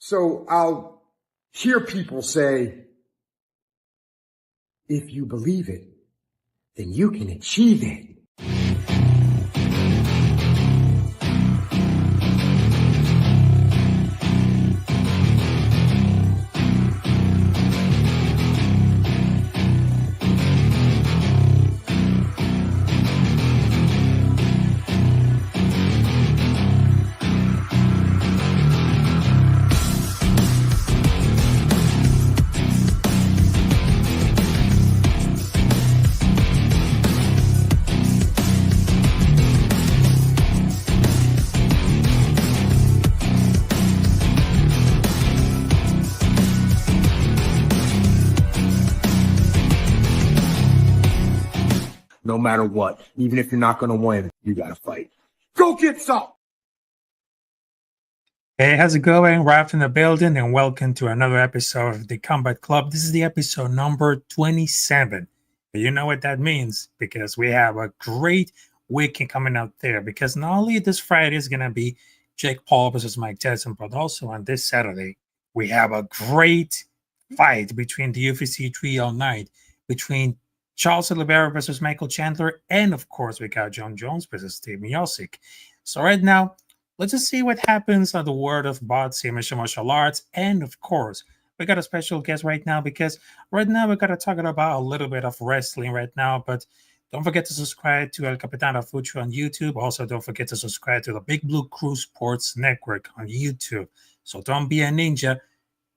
So I'll hear people say, if you believe it, then you can achieve it. No matter what, even if you're not going to win, you got to fight. Go get some! Hey, how's it going? Raf in the building, and welcome to another episode of the Combat Club. This is the episode number 27. You know what that means, because we have a great weekend coming out there, because not only this Friday is going to be Jake Paul versus Mike Tyson, but also on this Saturday, we have a great fight between the UFC 309, between Charles Oliveira versus Michael Chandler, and of course, we got John Jones versus Steve Miocic. So right now, let's just see what happens on the world of boxing, mixed martial arts, and of course, we got a special guest right now, because right now we got to talk about a little bit of wrestling right now. But don't forget to subscribe to El Capitán Rafucho on YouTube. Also, don't forget to subscribe to the Big Blue Crew Sports Network on YouTube. So don't be a ninja.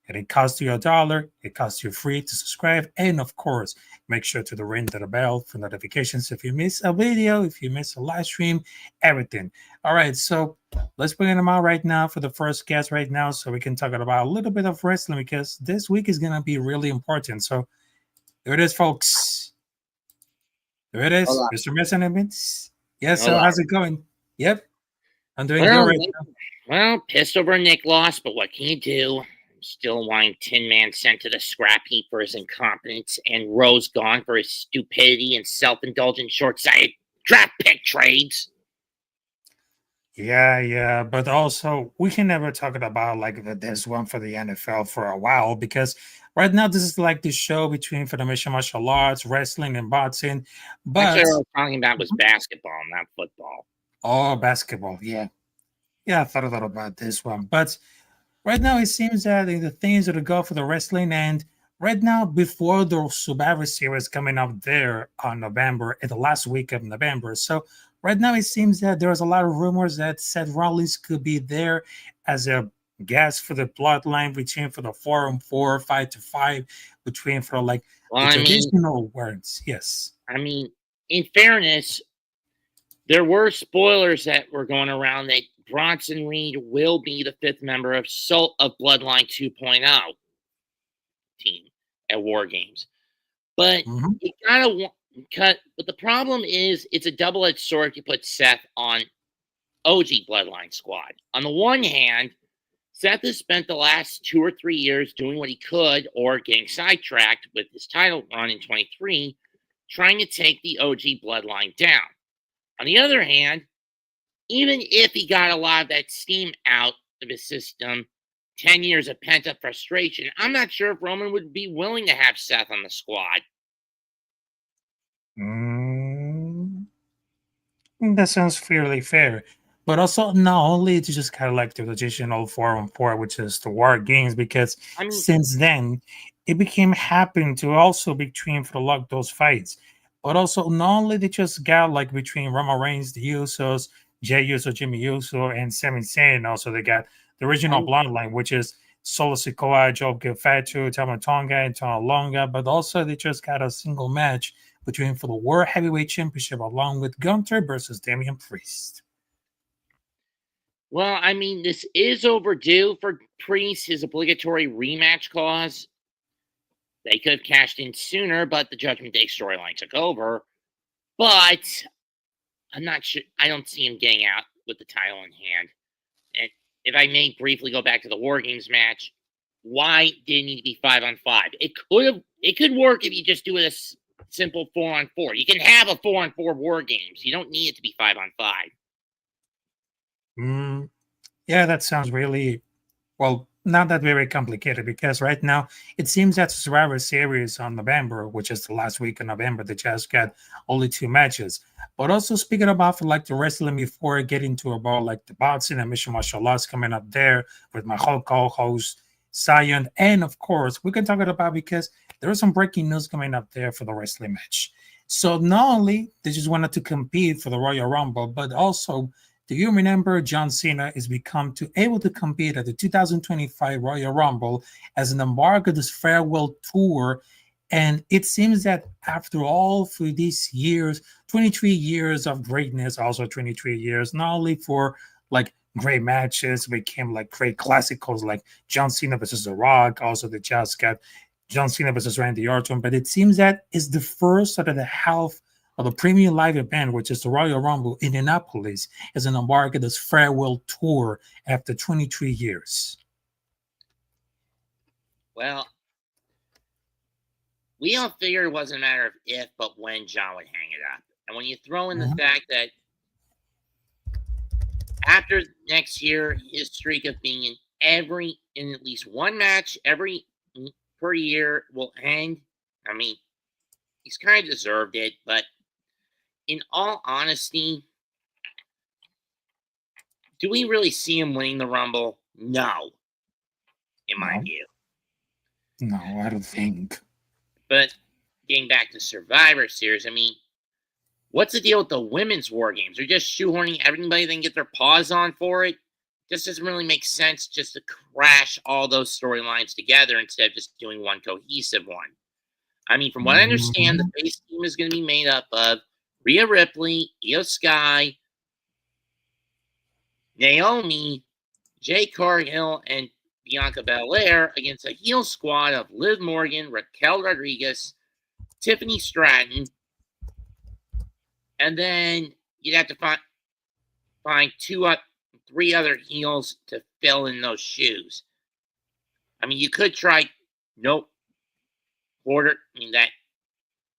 And it costs you $1. It costs you free to subscribe. And of course, make sure to ring the bell for notifications if you miss a video, if you miss a live stream, everything. All right, so let's bring them out right now for the first guest right now, so we can talk about a little bit of wrestling, because this week is going to be really important. So there it is, folks. There it is, Hola. Mr. Messenevitz. Yes, so Hola. how's it going? Yep, I'm doing good right now. Well, pissed over Nick lost, but what can you do? Still wanting Tin Man sent to the scrap heap for his incompetence, and Rose gone for his stupidity and self-indulgent short-sighted draft pick trades. Yeah, but also we can never talk about like this one for the NFL for a while, because right now this is like the show between for the mixed martial arts, wrestling, and boxing. But actually, what I was talking about was basketball, not football. Oh, basketball, yeah, I thought a lot about this one, but right now it seems that the things that go for the wrestling, and right now before the Survivor Series coming up there on November, in the last week of November. So right now it seems that there's a lot of rumors that Seth Rollins could be there as a guest for the bloodline, between for the 4-on-4, 5-5, between for like the traditional words. Yes. I mean, in fairness, there were spoilers that were going around that Bronson Reed will be the 5th member of Bloodline 2.0 team at War Games. But you gotta cut. But the problem is, it's a double-edged sword to put Seth on OG Bloodline squad. On the one hand, Seth has spent the last 2 or 3 years doing what he could, or getting sidetracked with his title run in 23, trying to take the OG Bloodline down. On the other hand, even if he got a lot of that steam out of his system, 10 years of pent-up frustration, I'm not sure if Roman would be willing to have Seth on the squad. That sounds fairly fair. But also, not only to just kind of like the traditional 4-on-4, which is the War Games, because since then, it became happen to also between for the those fights. But also, not only they just got like between Roman Reigns, the Usos, Jey Uso, Jimmy Uso, and Sami Zayn. Also, they got the original bloodline, which is Solo Sikoa, Joe Fatu, Tama Tonga, and Tama Longa. But also, they just got a single match between for the World Heavyweight Championship, along with Gunther versus Damian Priest. Well, I mean, this is overdue for Priest, his obligatory rematch clause. They could have cashed in sooner, but the Judgment Day storyline took over. But I'm not sure. I don't see him getting out with the title in hand. And if I may briefly go back to the War Games match, why did it need to be 5-on-5? It could work if you just do it a simple 4-on-4. You can have a 4-on-4 War Games. You don't need it to be 5-on-5. Yeah, that sounds really, well, not that very complicated because right now it seems that Survivor Series on November, which is the last week of November, they just got only 2 matches. But also speaking about for like the wrestling before getting to about like the boxing and mission martial arts coming up there with my whole co-host Zion, and of course we can talk about because there is some breaking news coming up there for the wrestling match. So not only they just wanted to compete for the Royal Rumble, but also do you remember John Cena is become to able to compete at the 2025 Royal Rumble as an embargo this farewell tour? And it seems that after all through these years, 23 years of greatness, also 23 years, not only for like great matches, became like great classicals like John Cena versus The Rock, also the just got John Cena versus Randy Orton, but it seems that is the first out of the half of the premium live event, which is the Royal Rumble in Indianapolis, as an embark this farewell tour after 23 years. Well, we all figured it wasn't a matter of if, but when John would hang it up. And when you throw in the fact that after next year, his streak of being in at least one match per year will end. I mean, he's kind of deserved it, but in all honesty, do we really see him winning the Rumble? No, in my view. No, I don't think. But getting back to Survivor Series, I mean, what's the deal with the women's war games? They're just shoehorning everybody, then get their paws on for it. This doesn't really make sense just to crash all those storylines together instead of just doing one cohesive one. I mean, from what I understand, the base team is going to be made up of Rhea Ripley, Io Sky, Naomi, Jay Cargill, and Bianca Belair against a heel squad of Liv Morgan, Raquel Rodriguez, Tiffany Stratton, and then you'd have to find three other heels to fill in those shoes. I mean, you could try that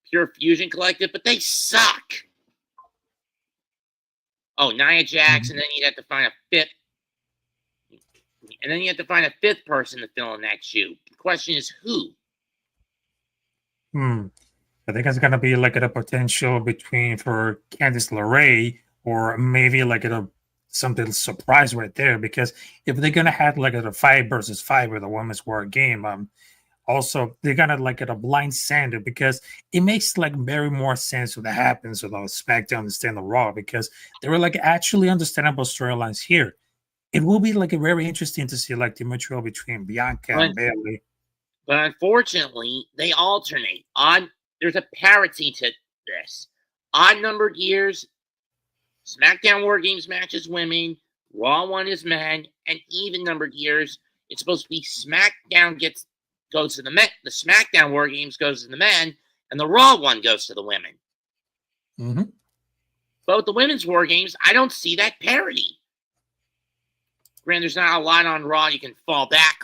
Pure Fusion Collective, but they suck. Oh, Nia Jax, and then you'd have to find a fifth. And then you have to find a fifth person to fill in that shoe. The question is who? I think it's gonna be like a potential between for Candice LeRae or maybe like something surprise right there, because if they're gonna have like a 5 versus 5 with a women's war game, also they're gonna like a blind Sander, because it makes like very more sense what happens with SmackDown instead of Raw, because there were like actually understandable storylines here. It will be like a very interesting to see like the material between Bianca and Bayley. But unfortunately, they alternate. There's a parity to this. Odd numbered years, SmackDown War Games matches women, Raw one is men, and even numbered years, it's supposed to be SmackDown goes to the men, the SmackDown War Games goes to the men, and the Raw one goes to the women. But with the women's War Games, I don't see that parity. Granted, there's not a lot on Raw you can fall back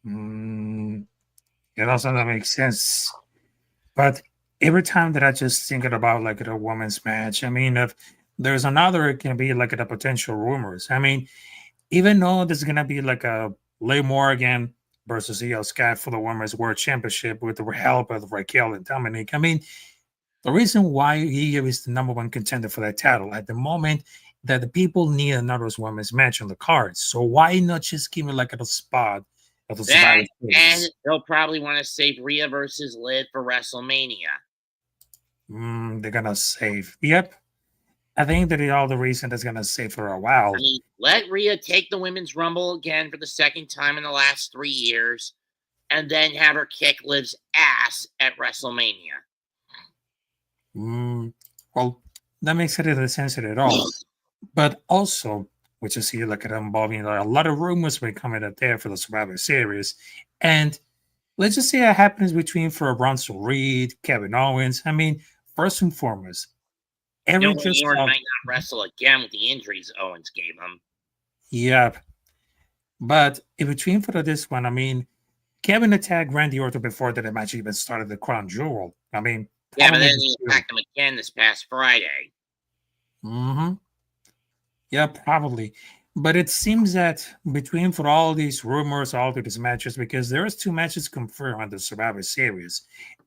on. It also doesn't make sense. But every time that I just thinking about like a women's match, I mean, if there's another, it can be like the potential rumors. I mean, even though there's gonna be like a Liv Morgan versus Io Sky for the Women's World Championship with the help of Raquel and Dominic. I mean, the reason why Io is the number one contender for that title at the moment, that the people need another women's match on the card. So why not just give me like a spot of the Survivor Series? And they'll probably want to save Rhea versus Liv for WrestleMania. They're gonna save. Yep. I think that all the reason that's gonna save for a while. I mean, let Rhea take the Women's Rumble again for the second time in the last 3 years, and then have her kick Liv's ass at WrestleMania. Well, that makes it any sense at all. But also, which is here like involving a lot of rumors were coming out there for the Survivor Series, and let's just say it happens between for Bronson Reed, Kevin Owens. I mean, first and foremost, Owens might not wrestle again with the injuries Owens gave him. Yeah, but in between for this one, I mean, Kevin attacked Randy Orton before that match even started the Crown Jewel. I mean, yeah, but then he attacked him again this past Friday. Yeah, probably. But it seems that between for all these rumors, all of these matches, because there's 2 matches confirmed on the Survivor Series,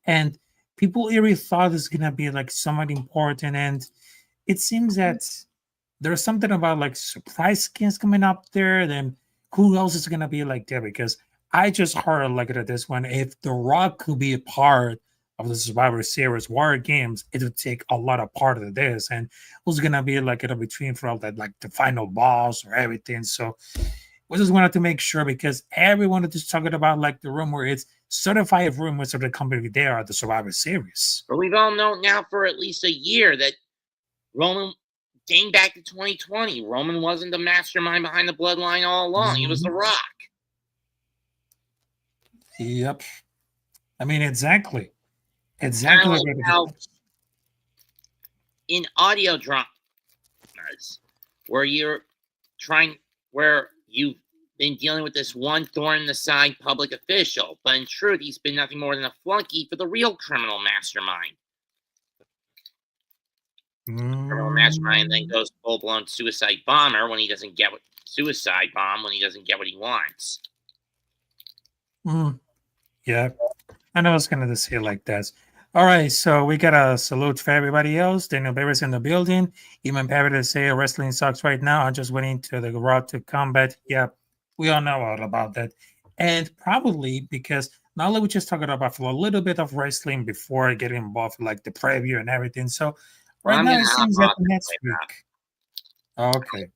and people really thought it's gonna be like somewhat important, and it seems that there's something about like surprise skins coming up there. Then who else is gonna be like there? Because I just heard like at this one, if The Rock could be a part of the Survivor Series War Games, it would take a lot of part of this. And who's gonna be like in between for all that, like the final boss or everything. So we just wanted to make sure because everyone is just talking about like the rumor. It's certified rumors of the company there at the Survivor Series. But we've all known now for at least a year that Roman, dating back to 2020, Roman wasn't the mastermind behind the bloodline all along. It was The Rock. Yep. I mean, exactly. Exactly. How in audio dramas where you've been dealing with this one thorn in the side public official, but in truth, he's been nothing more than a flunky for the real criminal mastermind. Criminal mastermind then goes full-blown suicide bomber when he doesn't get what he wants. Yeah, I know it's gonna say it like that. All right, so we got a salute for everybody else. Daniel Bear's in the building. Even Barry to say wrestling sucks right now. I'm just waiting to the road to combat. Yeah, we all know all about that. And probably because not only we just talking about for a little bit of wrestling before getting involved with like the preview and everything. So right now it seems that next week. Okay.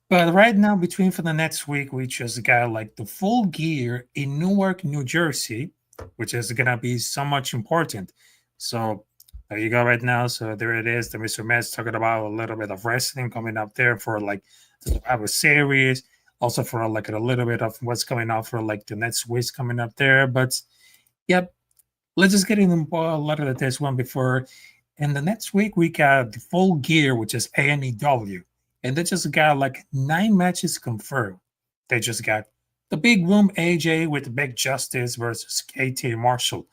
But right now, between for the next week, we just got like the full gear in Newark, New Jersey, which is gonna be so much important. So there you go right now. So there it is. The Mr. Mets talking about a little bit of wrestling coming up there for like the Survivor Series, also for like a little bit of what's coming up for like the next week coming up there. But yep, let's just get into a lot of this one before. And the next week we got the full gear, which is ANEW. And they just got like 9 matches confirmed. They just got the big room AJ with the Big Justice versus KT Marshall.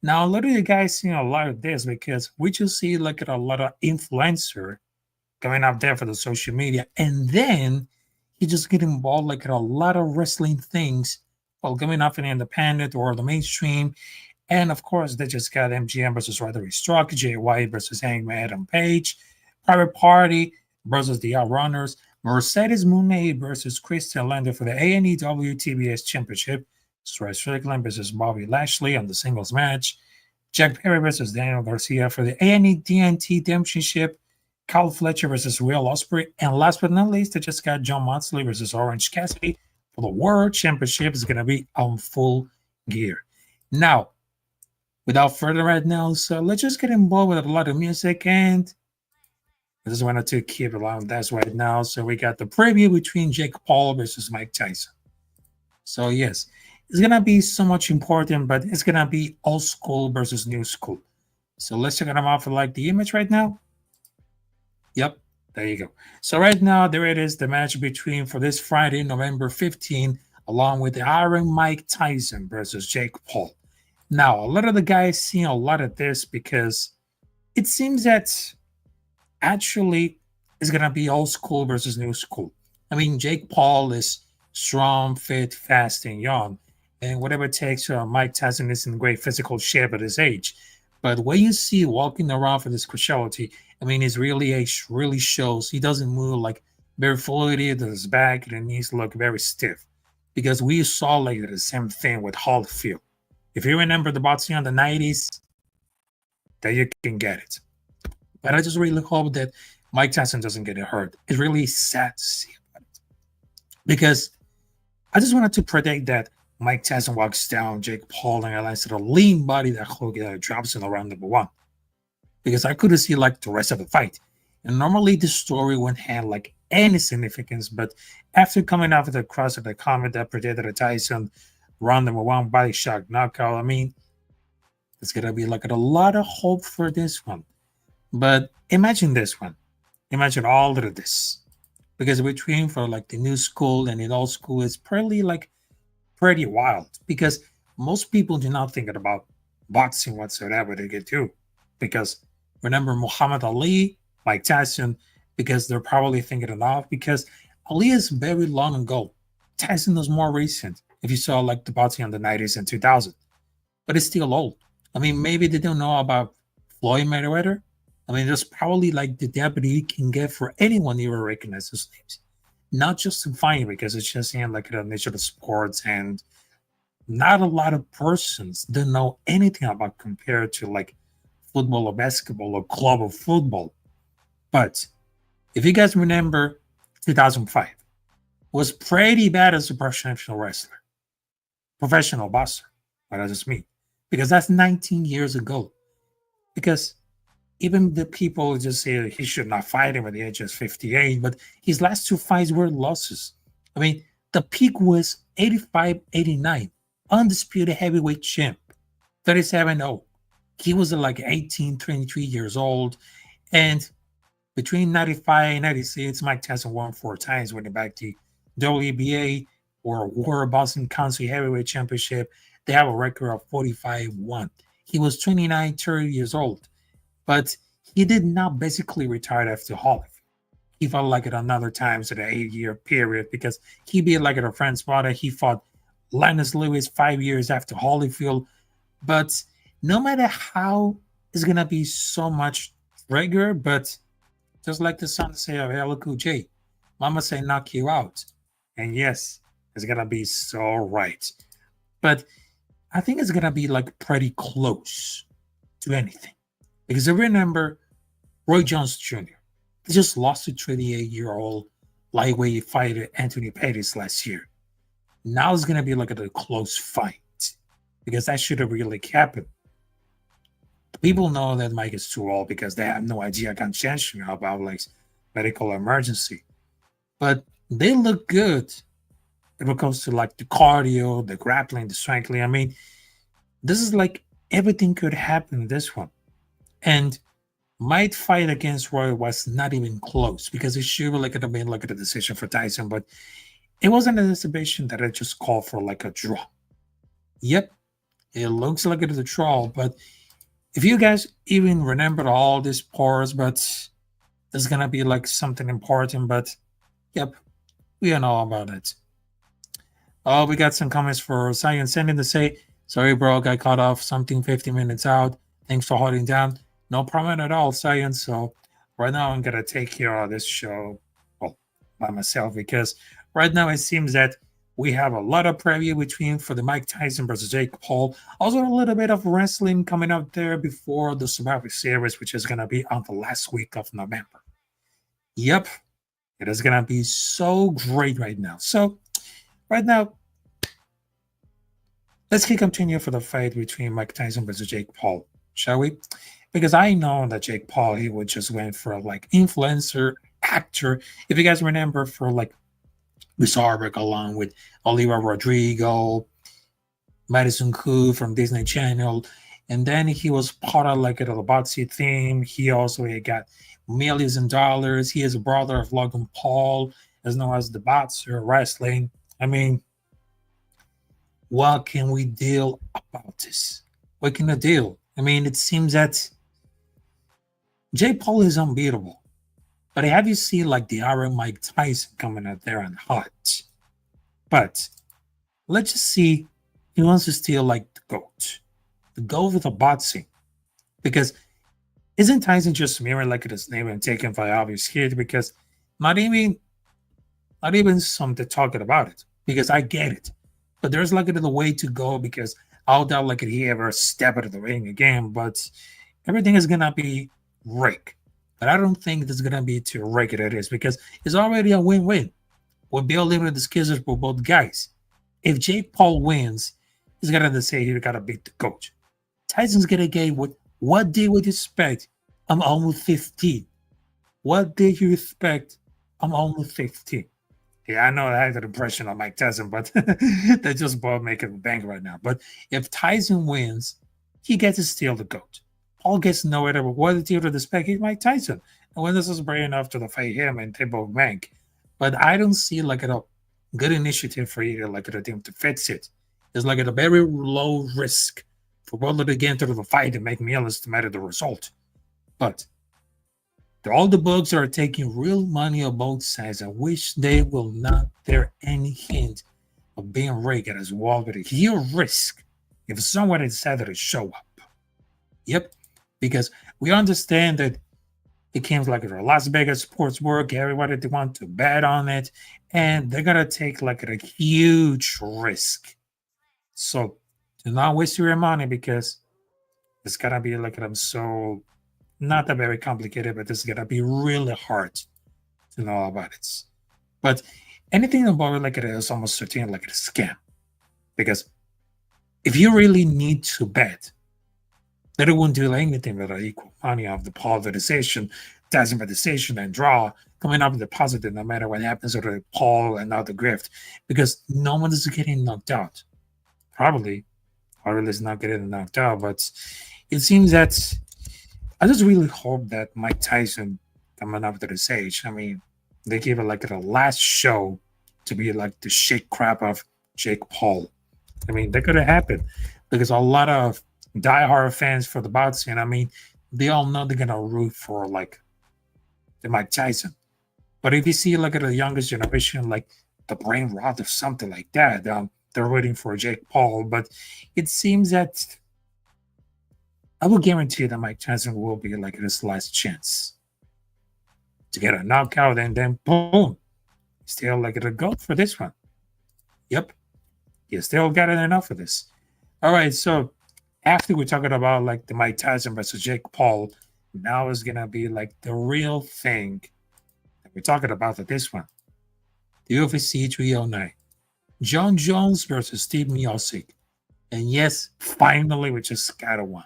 Now, a lot of you guys seen a lot of this because we just see like a lot of influencer going out there for the social media. And then he just get involved like in a lot of wrestling things while going off in the independent or the mainstream. And of course, they just got MGM versus Roderick Strong, Jay White versus Hangman Adam Page, Private Party versus the Outrunners, Mercedes Moné versus Christian Lander for the ANEW TBS Championship, Stretch Strickland versus Bobby Lashley on the singles match, Jack Perry versus Daniel Garcia for the ANE DNT Championship, Kyle Fletcher versus Will Ospreay, and last but not least, they just got John Moxley versus Orange Cassidy for the World Championship. Is going to be on full gear. Now, without further ado, so let's just get involved with a lot of music, and I just wanted to keep it on that right now. So we got the preview between Jake Paul versus Mike Tyson. So yes, it's gonna be so much important, but it's gonna be old school versus new school. So let's check them out for like the image right now. Yep, there you go. So right now, there it is, the match between for this Friday, November 15, along with the Iron Mike Tyson versus Jake Paul. Now, a lot of the guys seeing a lot of this because it seems that actually is going to be old school versus new school. I mean, Jake Paul is strong, fit, fast, and young. And whatever it takes, Mike Tyson is in great physical shape at his age. But when you see walking around for this specialty, I mean, his really age really shows he doesn't move like very fluidly to his back and his knees look very stiff. Because we saw like the same thing with Holyfield. If you remember the boxing on the 90s, then you can get it. But I just really hope that Mike Tyson doesn't get hurt. It's really sad to see about it. Because I just wanted to predict that Mike Tyson walks down Jake Paul and lands to a lean body that drops in around number 1. Because I couldn't see like the rest of the fight. And normally this story wouldn't have like any significance, but after coming out of the cross of the comment that predicted a Tyson round number 1 body shot knockout, I mean, it's gonna be like a lot of hope for this one. But imagine this one. Imagine all of this. Because between for like the new school and the old school is pretty wild. Because most people do not think about boxing whatsoever they get to. Because remember Muhammad Ali, Mike Tyson, because they're probably thinking it off. Because Ali is very long ago. Tyson was more recent. If you saw like the boxing in the 90s and 2000, but it's still old. I mean, maybe they don't know about Floyd Mayweather. I mean, there's probably like the deputy you can get for anyone you ever recognize those names. Not just in fighting, because it's just in like the nature of sports, and not a lot of persons don't know anything about compared to like football or basketball or club of football. But if you guys remember 2005, was pretty bad as a professional wrestler, professional boxer. What does this mean? Because that's 19 years ago. Because even the people just say he should not fight him at the age of 58, but his last two fights were losses. I mean, the peak was 85, 89, undisputed heavyweight champ, 37-0. He was like 18, 23 years old. And between 95 and 96, Mike Tyson won 4 times, winning back the WBA or World Boxing Council Heavyweight Championship. They have a record of 45-1. He was 29, 30 years old, but he did not basically retire after Holyfield. He fought like it another times in an 8-year period, because he beat like a friend's father. He fought Lennox Lewis 5 years after Holyfield. But no matter how, it's going to be so much regular, but just like the son say of LL Cool J, Mama say knock you out. And yes, it's going to be so right. But I think it's going to be like pretty close to anything. Because I remember Roy Jones Jr. He just lost to 28-year-old lightweight fighter Anthony Pettis last year. Now it's going to be like a close fight, because that should have really happened. People know that Mike is too old because they have no idea conscientious about like medical emergency. But they look good when it comes to like the cardio, the grappling, the strengthening. I mean, this is like everything could happen in this one. And my fight against Roy was not even close, because it should have been like a decision for Tyson, but it wasn't an exhibition that I just called for like a draw. Yep, it looks like it is a draw, but if you guys even remember all these parts, but there's gonna be like something important, but yep, we all know about it. Oh, we got some comments for Zion sending to say, sorry, bro, got caught off something 50 minutes out. Thanks for holding down. No problem at all, Zion. So right now I'm gonna take care of this show, well, by myself, because right now it seems that we have a lot of preview between for the Mike Tyson versus Jake Paul. Also a little bit of wrestling coming up there before the Survivor Series, which is gonna be on the last week of November. Yep, it is gonna be so great right now. So right now, let's continue for the fight between Mike Tyson versus Jake Paul, shall we? Because I know that Jake Paul, he would just went for like influencer, actor. If you guys remember, for like Bizarre along with Oliver Rodrigo, Madison Koo from Disney Channel, and then he was part of like a Botsy theme. He also got millions of dollars. He is a brother of Logan Paul, as known as the boxer wrestling. I mean, what can we deal about this? What can I deal? I mean, it seems that Jake Paul is unbeatable. But have you seen like the Iron Mike Tyson coming out there and hot? But let's just see. He wants to steal like the GOAT with the boxing. Because isn't Tyson just mirroring like his name and taken by obvious here? Because not even something talking about it. Because I get it. But there's like the way to go, because I doubt like he ever step into the ring again. But everything is gonna be rigged. But I don't think it's gonna be too rigged it is, because it's already a win-win. We're building with the skills for both guys. If Jake Paul wins, he's gonna say he gotta beat the coach. Tyson's gonna get what did we expect? I'm almost 15. What did you expect? I'm almost 15. Yeah, I know I had an impression of Mike Tyson, but they just both making a bang right now. But if Tyson wins, he gets to steal the GOAT. Paul gets nowhere, but what did you expect? He's Mike Tyson. And when this is brave enough to fight him and they both bank. But I don't see like a good initiative for either like a team to fix it. It's like a very low risk for both of them to get into the fight and make millions to matter the result. But All the books are taking real money on both sides. I wish they will not bear any hint of being rigged as well with a huge risk if someone decided to show up. Yep, because we understand that it came like a Las Vegas sports work. Everybody they want to bet on it, and they're gonna take like a huge risk. So do not waste your money because it's gonna be like so not that very complicated, but it's gonna be really hard to know about it. But anything about it like it is almost certain like a scam. Because if you really need to bet, that it won't do anything but equal money of the polarization, decimalization, and draw coming up with the positive no matter what happens to the Paul and not the grift. Because no one is getting knocked out. Probably. Or at least not getting knocked out. But it seems that I just really hope that Mike Tyson coming up to this age. I mean, they gave it like the last show to be like the shake crap of Jake Paul. I mean, that could have happened because a lot of diehard fans for the boxing, I mean, they all know they're gonna root for like the Mike Tyson. But if you see like at the youngest generation, like the brain rot or something like that, they're waiting for Jake Paul. But it seems that I will guarantee that Mike Tyson will be like his last chance to get a knockout, and then boom, still like a go for this one. Yep, you still got enough for this. All right, so after we're talking about like the Mike Tyson versus Jake Paul, now is gonna be like the real thing that we're talking about for this one. The UFC 309. John Jones versus Steve Miocic. And yes, finally we just got a one.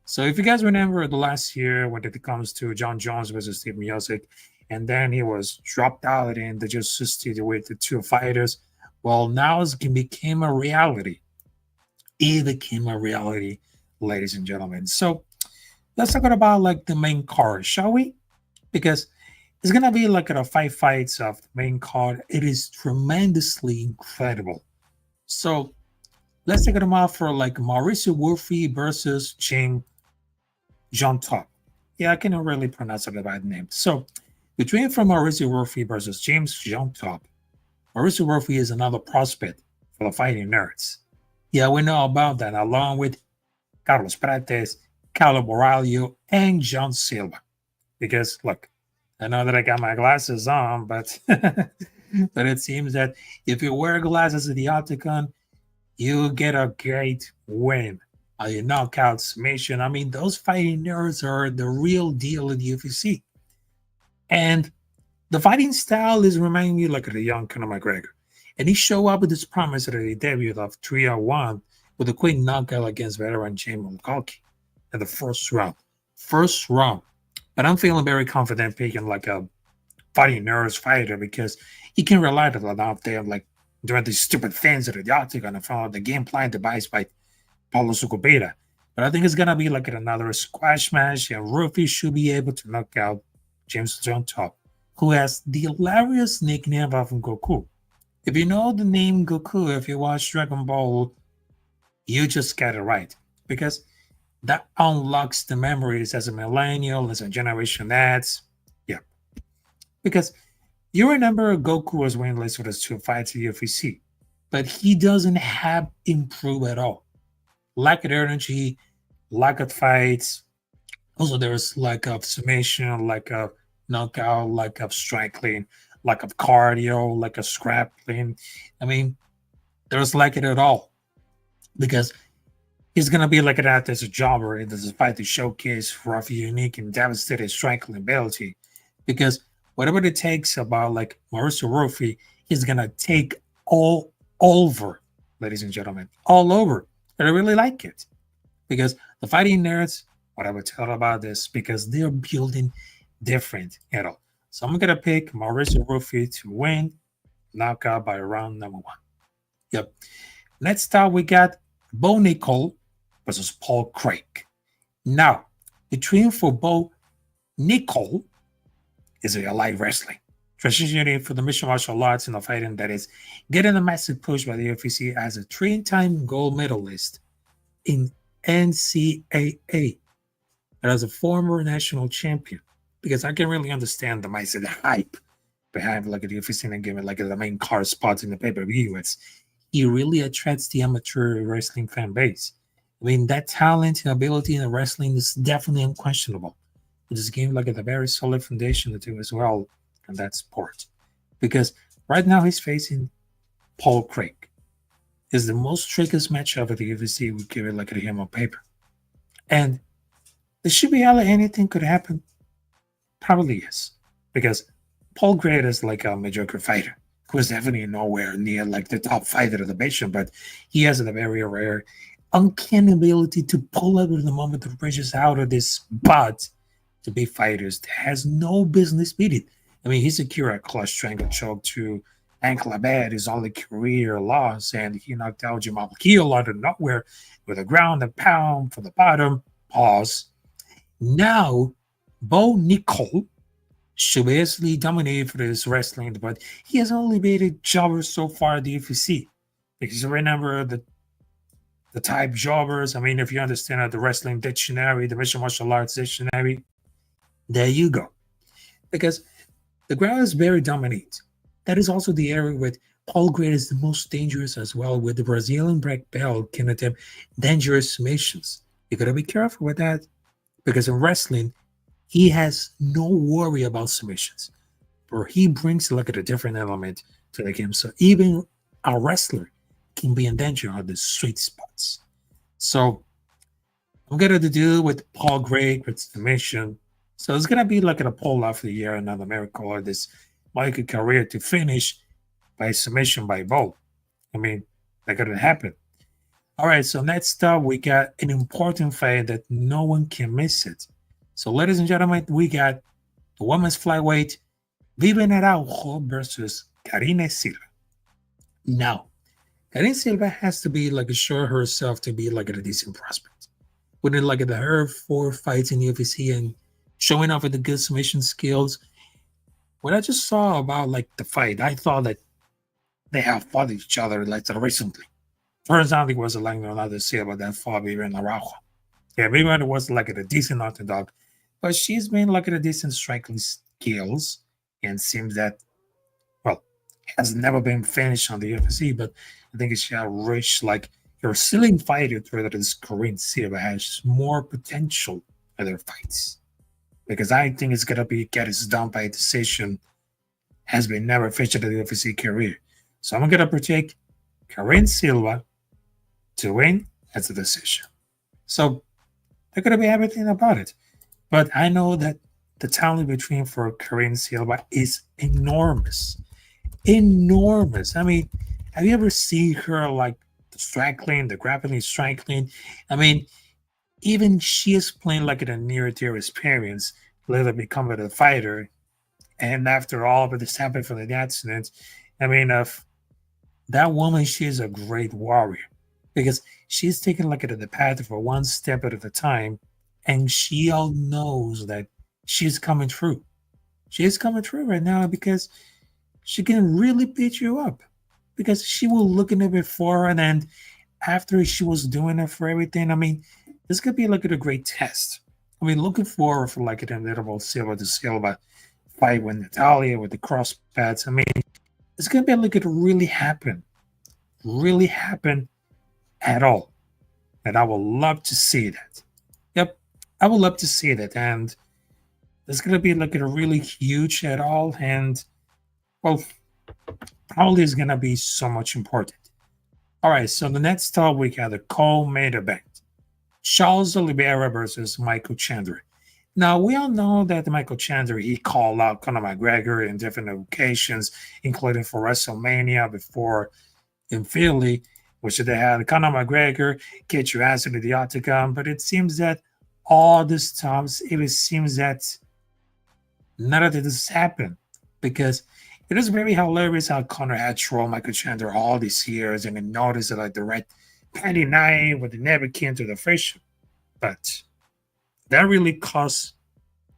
So if you guys remember the last year when it comes to John Jones versus Steve Miocic, and then he was dropped out and they just substituted with the two fighters. Well, now it became a reality. It became a reality, ladies and gentlemen. So let's talk about like the main card, shall we? Because it's gonna be like a 5 fights of the main card. It is tremendously incredible. So let's take them out for like Mauricio Wolfe versus James John Top. Yeah, I cannot really pronounce it by the name. So between from Mauricio Wolfe versus James John Top, Mauricio Wolfe is another prospect for the fighting nerds. Yeah, we know about that, along with Carlos Prates, Carlo Borralho, and John Silva. Because look, I know that I got my glasses on, but but it seems that if you wear glasses at the octagon, you get a great win. A knockout submission. I mean, those fighting nerds are the real deal in the UFC. And the fighting style is reminding me like of the young Conor McGregor. And he showed up with his promise at the debut of 301 with a quick knockout against veteran James Mulcahy in the first round. First round. But I'm feeling very confident picking like a fighting nerds fighter because he can rely on it out there like doing these stupid things at the octagon and follow the game plan devised by Paulo Sucupira. But I think it's gonna be like another squash match, and Rufi should be able to knock out James John Top, who has the hilarious nickname of Goku. If you know the name Goku, if you watch Dragon Ball, you just got it right. Because that unlocks the memories as a millennial, as a Generation X. Yeah. Because you remember Goku was winless with his 2 fights at UFC, but he doesn't have improved at all. Lack of energy, lack of fights. Also, there's lack of summation, lack of knockout, lack of striking, lack of cardio, lack of scrapping. I mean, there's lack of it at all because he's gonna be like an actor as a jobber and does fight to showcase rough, unique, and devastating striking ability. Because whatever it takes about like Mauricio Wolfe, he's gonna take all over, ladies and gentlemen, all over. And I really like it because the fighting nerds, what I would tell about this, because they're building different at all. So I'm gonna pick Mauricio Wolfe to win, knockout by round number 1. Yep. Next up, we got Bo Nickel versus Paul Craig. Now, the training for Bo Nickel is a light wrestling, transitioning for the mixed martial arts in the fighting that is getting a massive push by the UFC as a 3-time gold medalist in NCAA and as a former national champion. because I can really understand the mindset, the hype behind like the UFC and giving like the main card spots in the pay-per-view. He really attracts the amateur wrestling fan base. I mean, that talent and ability in the wrestling is definitely unquestionable. It just gave like a very solid foundation to do as well in that sport. Because right now he's facing Paul Craig. Is the most trickiest matchup at the UFC would give it like a him on paper. And there should be anything could happen. Probably yes. Because Paul Craig is like a mediocre fighter who is definitely nowhere near like the top fighter of the nation, but he has a very rare uncanny ability to pull out at the moment that bridges out of this spot to be fighters that has no business beating. I mean, he secured a clutch triangle choke to ankle Abed, his only career loss, and he knocked out Jamal Keel out of nowhere with a ground and pound for the bottom. Pause. Now, Bo Nickel should basically dominate for this wrestling, but he has only made a jobber so far at the UFC. Because remember the type jobbers, I mean, if you understand the wrestling dictionary, the mixed martial arts dictionary, there you go. Because the ground is very dominant. That is also the area where Paul Gray is the most dangerous as well, with the Brazilian black belt can attempt dangerous submissions. You gotta be careful with that, because in wrestling, he has no worry about submissions, or he brings like a different element to the game. So even a wrestler can be in danger on the sweet spots. So I'm gonna do with Paul Gray with submission. So it's gonna be like a pull off the year, another miracle, or this Michael career to finish by submission by Bo. I mean, that could happen. All right, so next up, we got an important fight that no one can miss it. So, ladies and gentlemen, we got the women's flyweight Vivian Araujo versus Karine Silva. Now, Karine Silva has to be like show herself to be like a decent prospect. Within like her 4 fights in UFC and showing off with the good submission skills. What I just saw about like the fight, I thought that they have fought each other like recently. For example, it was like another Silva that fought Vivian Araujo. Yeah, Vivian was like a decent underdog, but she's been like a decent striking skills and seems that, well, has never been finished on the UFC, but I think she has reached like her ceiling fighter through this Korean Silva has more potential in their fights. Because I think it's gonna be get it done by decision, has been never featured in the UFC career. So I'm gonna protect Karine Silva to win as a decision. So they're gonna be everything about it. But I know that the talent between for Karine Silva is enormous. Enormous. I mean, have you ever seen her like the striking, the grappling striking? I mean, even she is playing like in a near-dear experience, later becoming a fighter. And after all of this happened from the accident, I mean, if that woman, she is a great warrior because she's taking like the path for one step at a time, and she all knows that she's coming through. She is coming through right now because she can really beat you up because she was looking at it before and then after she was doing it for everything. I mean, this could be like a great test. I mean, looking forward for like an inevitable Silva to Silva fight with Natalia with the cross pads. I mean, it's gonna be like it really happen at all. And I would love to see that. Yep, I would love to see that. And it's gonna be like a really huge at all. And well, probably is gonna be so much important. All right, so the next up we got the co-main event. Charles Oliveira versus Michael Chandler. Now, we all know that Michael Chandler, he called out Conor McGregor in different occasions, including for WrestleMania before in Philly, which they had Conor McGregor, get your ass into the octagon. But it seems that all this times, it seems that none of this happened because it is very hilarious how Conor had trolled Michael Chandler all these years and then noticed that like the red panty night with the never came to the fish. But that really cost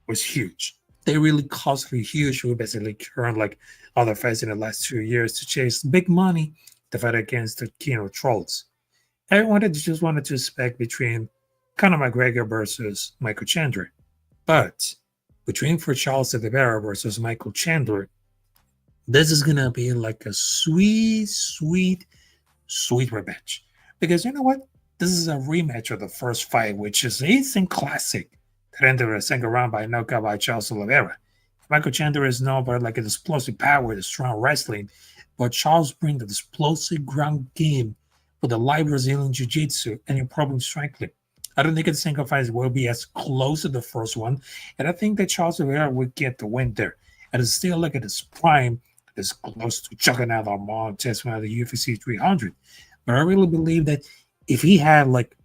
was huge. They really costly huge. We basically turned like other fights in the last 2 years to chase big money to fight against the Kino trolls. Everyone just wanted to spec between Conor McGregor versus Michael Chandler. But between for Charles Oliveira versus Michael Chandler, this is gonna be like a sweet, sweet, sweet revenge. Because you know what? This is a rematch of the first fight, which is an instant classic that ended in a second round by knockout by Charles Oliveira. Michael Chandler is known for like an explosive power, the strong wrestling, but Charles brings the explosive ground game with a live Brazilian jiu-jitsu and improving striking. I don't think the second fight will be as close to the first one, and I think that Charles Oliveira will get the win there. And it's still like at his prime, it's close to chucking out Armand Tesman of the UFC 300. But I really believe that if he had like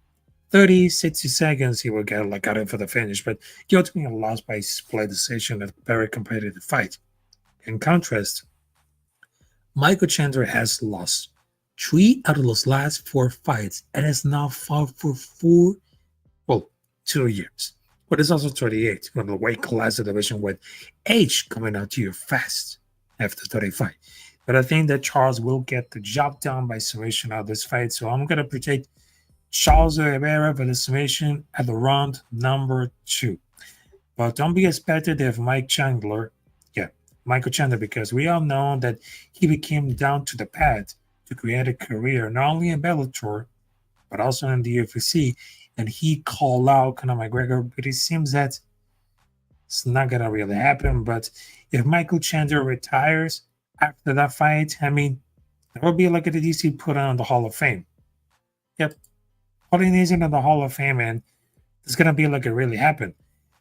30, 60 seconds, he would get like out in for the finish. But he ultimately lost by split decision, a very competitive fight. In contrast, Michael Chandler has lost 3 out of those last 4 fights and has now fought for 2 years. But it's also 38 from the weight class division with age coming out to you fast after 35. But I think that Charles will get the job done by submission out of this fight. So I'm going to predict Charles Oliveira for the submission at the round number 2. But don't be expected if Michael Chandler, because we all know that he became down to the pad to create a career, not only in Bellator, but also in the UFC. And he called out Conor McGregor, but it seems that it's not going to really happen. But if Michael Chandler retires after that fight, I mean, it will be like a DC put on the Hall of Fame. Yep. Putting these into the Hall of Fame, and it's going to be like it really happened.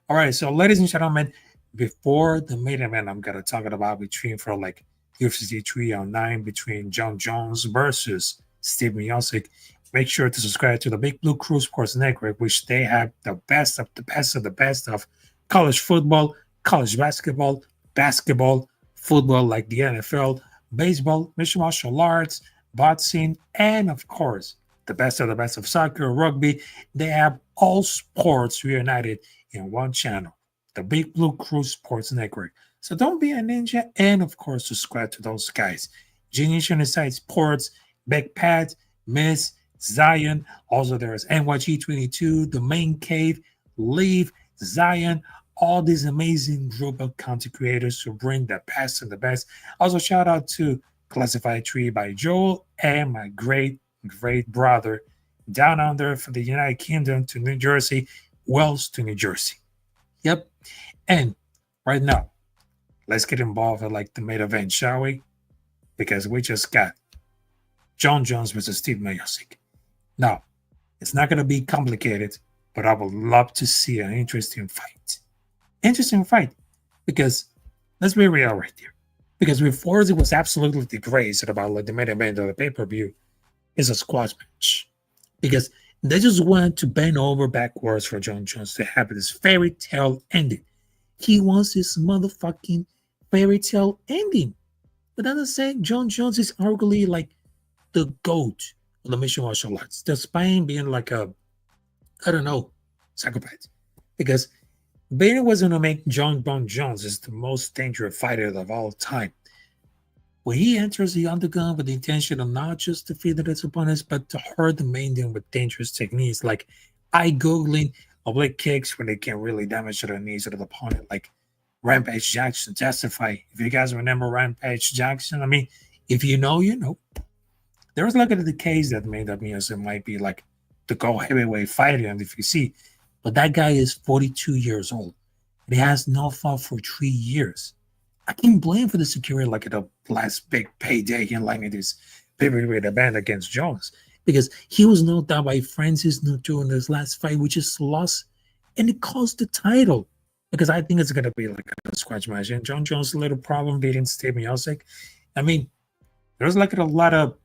All right, so ladies and gentlemen, before the main event, I'm going to talk about between for like UFC 309 between John Jones versus Steve Miocic. Make sure to subscribe to the Big Blue Crew Sports Network, which they have the best of the best of the best of college football, college basketball, football like the NFL, baseball, mixed martial arts, boxing, and of course, the best of the best of soccer, rugby. They have all sports reunited in one channel, the Big Blue Crew Sports Network. So don't be a ninja, and of course, subscribe to those guys. Genius Inside Sports, Big Pat, Miss, Zion. Also, there's NYG22, The Main Cave, Leave, Zion, all these amazing group of content creators who bring the best and the best. Also, shout out to Classified Tree by Joel and my great brother down under for the United Kingdom to New Jersey, Wells to New Jersey. Yep. And right now, let's get involved in like the main event, shall we? Because we just got John Jones versus Steve Miocic. Now, it's not going to be complicated, but I would love to see an interesting fight. Because let's be real right here. Because before it was absolutely disgraced about like the main event of the pay-per-view is a squash match. Because they just want to bend over backwards for John Jones to have this fairy tale ending. He wants this motherfucking fairy tale ending. But as I said, John Jones is arguably like the GOAT of the mixed martial arts, despite being like a, psychopath. Because Bader was going to make John Bon Jones is the most dangerous fighter of all time. When he enters the octagon with the intention of not just defeating his opponents, but to hurt the main thing with dangerous techniques like eye-googling, oblique kicks when they can really damage the knees of the opponent, like Rampage Jackson testify. If you guys remember Rampage Jackson, I mean, if you know, you know. There was like the case that made up Miocic might be like the go heavyweight fighter in the UFC, but that guy is 42 years old. And he has no fought for 3 years. I can't blame for the security like at the last big payday in like this pay-per-view event against Jones, because he was knocked out by Francis Ngannou in his last fight, which is lost, and it cost the title. Because I think it's gonna be like a squash match, and John Jones a little problem beating Steve Miocic. I mean, there's like a lot of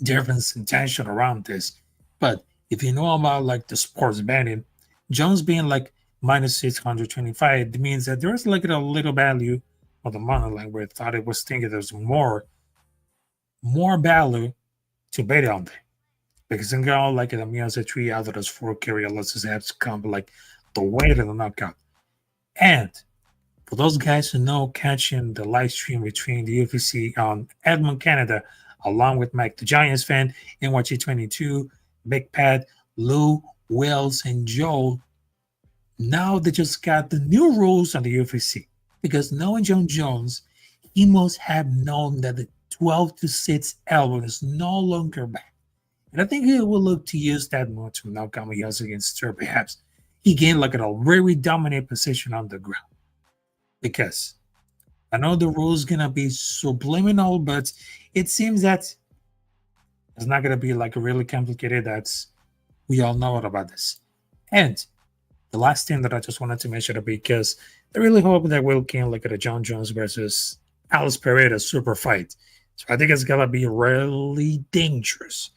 difference and tension around this, but if you know about like the sports betting, Jones being like minus 625, it means that there's like a little value of the money line where I thought it was thinking there's more value to bet on there. Because in all like the Miocic 3 out of those 4 career losses have to come like the weight of the knockout. And for those guys who know, catching the live stream between the UFC on Edmond, Canada, along with Mike the Giants fan, NYG22, Big Pat, Lou, Wells, and Joel, Now they just got the new rules on the UFC because knowing John Jones, he must have known that the 12 to 6 elbow is no longer back. And I think he will look to use that more to knock out Mayos against Stir. Perhaps he gained like a very dominant position on the ground. Because I know the rule is gonna be subliminal, but it seems that it's not gonna be like really complicated. That's we all know about this. And the last thing that I just wanted to mention because I really hope that we'll can look at a John Jones versus Alice Pereira super fight. So I think it's gonna be really dangerous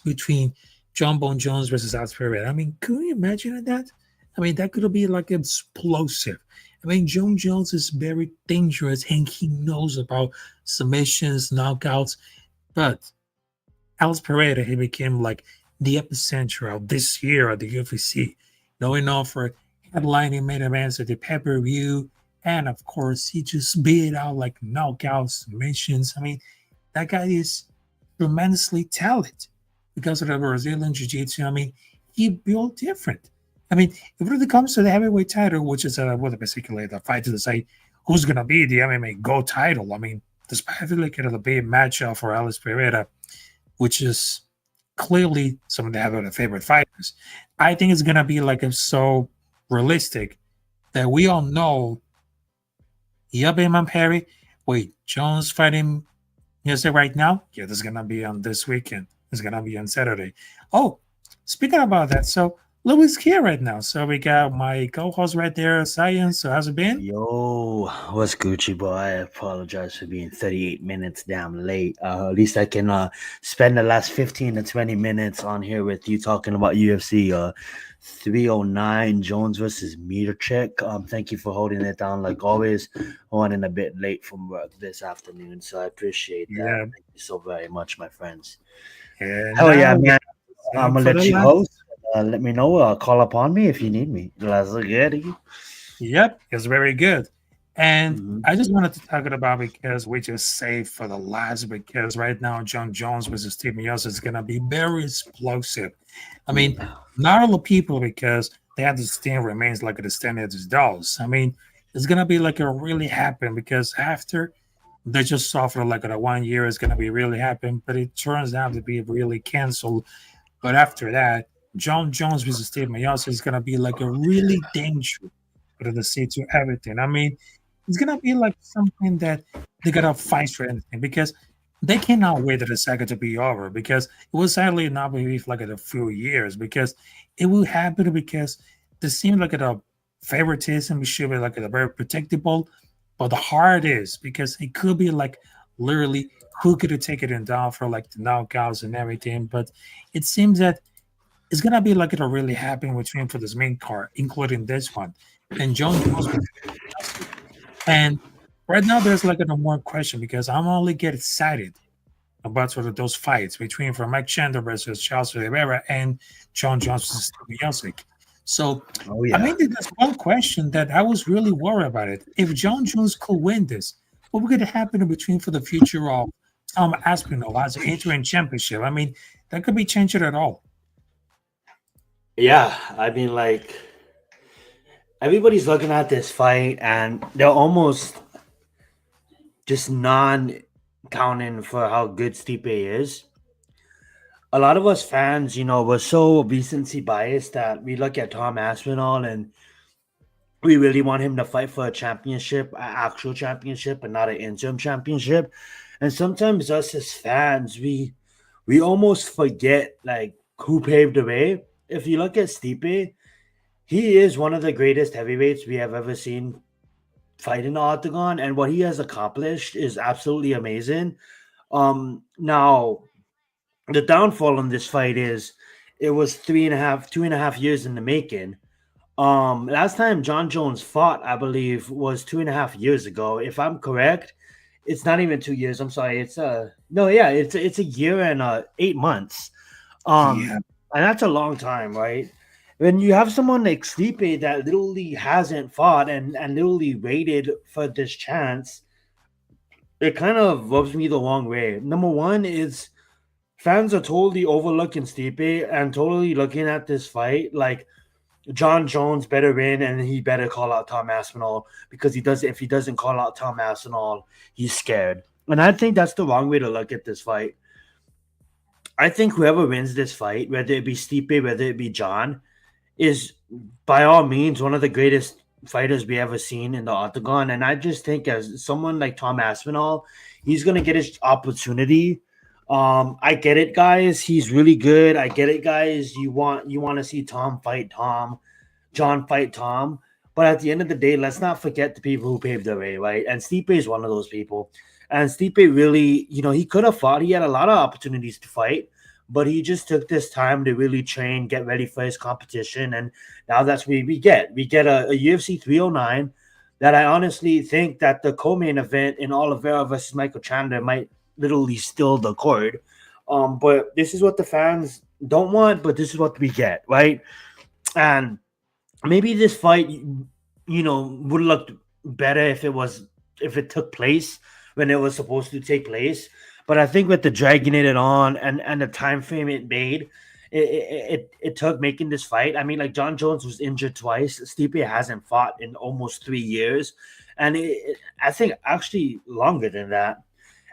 between John Bone Jones versus Alice Pereira. I mean, could you imagine that? I mean, that could be like explosive. I mean, John Jones is very dangerous and he knows about submissions, knockouts, but Alice Pereira, he became like the epicenter of this year at the UFC, going on for headlining main events at the pay-per-view. And of course, he just beat out like knockouts, submissions. I mean, that guy is tremendously talented because of the Brazilian Jiu-Jitsu. I mean, he built different. I mean, if it really comes to the heavyweight title, which is basically the fight to decide who's going to be the MMA GO title, I mean, despite like the big matchup for Alice Pereira, which is clearly some of the favorite fighters, I think it's going to be like so realistic that we all know, man, Perry, wait, Jones fighting USA right now? Yeah, this is going to be on this weekend. It's going to be on Saturday. Oh, speaking about that, so Louis here right now. So we got my co-host right there, Science. So how's it been? Yo, what's Gucci, boy? I apologize for being 38 minutes damn late. At least I can spend the last 15 to 20 minutes on here with you talking about UFC 309 Jones versus Mitrchik. Thank you for holding it down like always. Running a bit late from work this afternoon, so I appreciate that. Yeah. Thank you so very much, my friends. And Hell yeah, now man. I'm for gonna the let you last- host. Let me know. Call upon me if you need me. Let's get it. Yep, it's very good. And Mhm. I just wanted to talk about because we just saved for the last because right now John Jones versus Steve Mios is gonna be very explosive. I mean, not all the people because they understand remains like the standard as dolls. I mean, it's gonna be like a really happen because after they just saw for like a 1 year is gonna be really happen, but it turns out to be really canceled. But after that, John Jones versus Steve Mios is gonna be like a really dangerous for the C to everything. I mean, it's gonna be like something that they gotta fight for anything because they cannot wait for the saga to be over because it will sadly not be like in a few years because it will happen because they seem like a favoritism should be like a very predictable, but the hard is because it could be like literally who could have taken it down for like the knockouts and everything, but it seems that it's gonna be like it'll really happen between for this main card, including this one. And John Jones and right now, there's like a more question because I'm only get excited about sort of those fights between from Mike Chandler versus Charles Oliveira and John Jones versus Steve Miocic. So Oh I mean, there's one question that I was really worried about it. If John Jones could win this, what would happen in between for the future of Tom Aspinall as an interim championship? I mean, that could be changed at all. Yeah, I mean, like everybody's looking at this fight and they're almost just non-counting for how good Stipe is. A lot of us fans, we're so recency biased that we look at Tom Aspinall and we really want him to fight for a championship, an actual championship, and not an interim championship. And sometimes us as fans, we almost forget like who paved the way. If you look at Stipe, he is one of the greatest heavyweights we have ever seen fight in the octagon, and what he has accomplished is absolutely amazing. Now the downfall in this fight is it was 2.5 years in the making. Last time John Jones fought, I believe, was 2.5 years ago. If I'm correct, it's not even 2 years. I'm sorry. It's it's a year and 8 months. Yeah. And that's a long time, right? When you have someone like Stipe that literally hasn't fought and literally waited for this chance, it kind of rubs me the wrong way. Number one is fans are totally overlooking Stipe and totally looking at this fight like John Jones better win, and he better call out Tom Aspinall, because if he doesn't call out Tom Aspinall, he's scared. And I think that's the wrong way to look at this fight. I think whoever wins this fight, whether it be Stipe, whether it be John, is by all means one of the greatest fighters we ever seen in the octagon. And I just think as someone like Tom Aspinall, he's gonna get his opportunity. I get it, guys. He's really good. I get it, guys. You want to see Tom fight Tom, John fight Tom. But at the end of the day, let's not forget the people who paved the way, right? And Stipe is one of those people. And Stipe really, he could have fought. He had a lot of opportunities to fight, but he just took this time to really train, get ready for his competition. And now that's what we get. We get a UFC 309 that I honestly think that the co-main event in Oliveira versus Michael Chandler might literally steal the cord. But this is what the fans don't want, but this is what we get, right? And maybe this fight, would look better if it took place when it was supposed to take place. But I think with the dragging it on and the time frame it made, it took making this fight. I mean, like, John Jones was injured twice. Stipe hasn't fought in almost 3 years, and I think actually longer than that.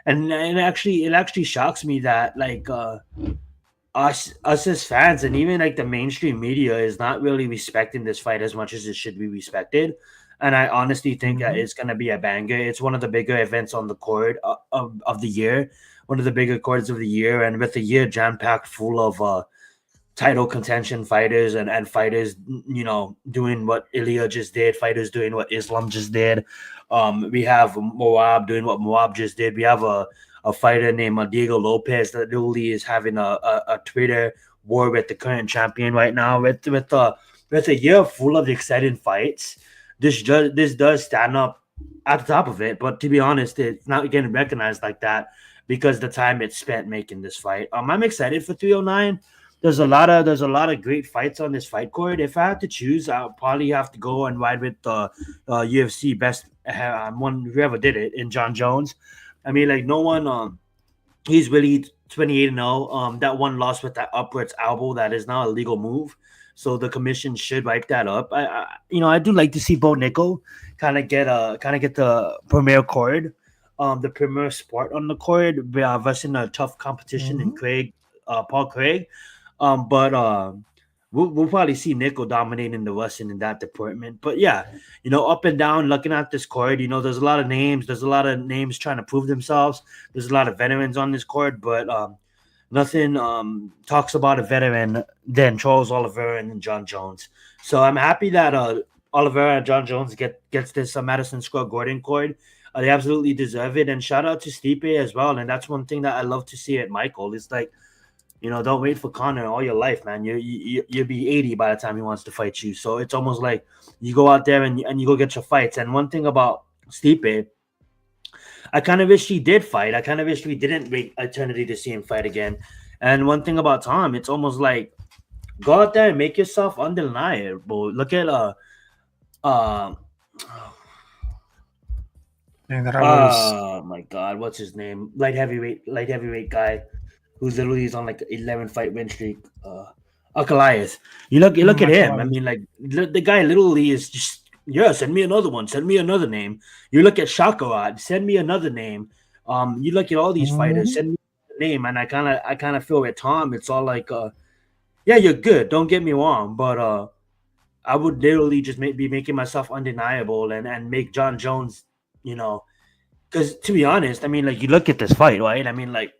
And it actually shocks me that, like, us as fans, and even like the mainstream media, is not really respecting this fight as much as it should be respected. And I honestly think that it's going to be a banger. It's one of the bigger events on the card of the year, one of the bigger cards of the year. And with the year jam-packed full of title contention fighters and fighters, doing what Ilya just did, fighters doing what Islam just did. We have Moab doing what Moab just did. We have a fighter named Diego Lopez that literally is having a Twitter war with the current champion right now. With a year full of exciting fights, this does stand up at the top of it. But to be honest, it's not getting recognized like that because the time it's spent making this fight. I'm excited for 309. There's a lot of great fights on this fight card. If I had to choose, I'll probably have to go and ride with the UFC best one whoever did it in John Jones. I mean, like, no one. He's really 28-0. That one loss with that upwards elbow, that is now a legal move. So the commission should wipe that up. I do like to see Bo Nickel kind of get the premier card, the premier sport on the card, versus a tough competition in Paul Craig. But we'll probably see Nickel dominating the Russian in that department. But yeah, up and down, looking at this card, there's a lot of names. There's a lot of names trying to prove themselves. There's a lot of veterans on this card, but nothing talks about a veteran than Charles Oliveira and John Jones. So I'm happy that Oliveira and John Jones gets this Madison Square Garden card. They absolutely deserve it. And shout out to Stipe as well. And that's one thing that I love to see at Michael. It's like, don't wait for Conor all your life, man. You'll be 80 by the time he wants to fight you. So it's almost like you go out there and you go get your fights. And one thing about Stipe, I kind of wish he did fight. I kind of wish we didn't wait eternity to see him fight again. And one thing about Tom, it's almost like, go out there and make yourself undeniable. Look at oh my God, what's his name? Light heavyweight guy who's literally is on like 11 fight win streak. Ankalaev. You look at him. I mean, like, the guy literally is just, send me another one. Send me another name. You look at Shakarad. Send me another name. You look at all these fighters. Send me a name. And I kind of feel with Tom, it's all like, yeah, you're good. Don't get me wrong, but I would literally just be making myself undeniable and make John Jones, because to be honest, I mean, like, you look at this fight, right? I mean, like,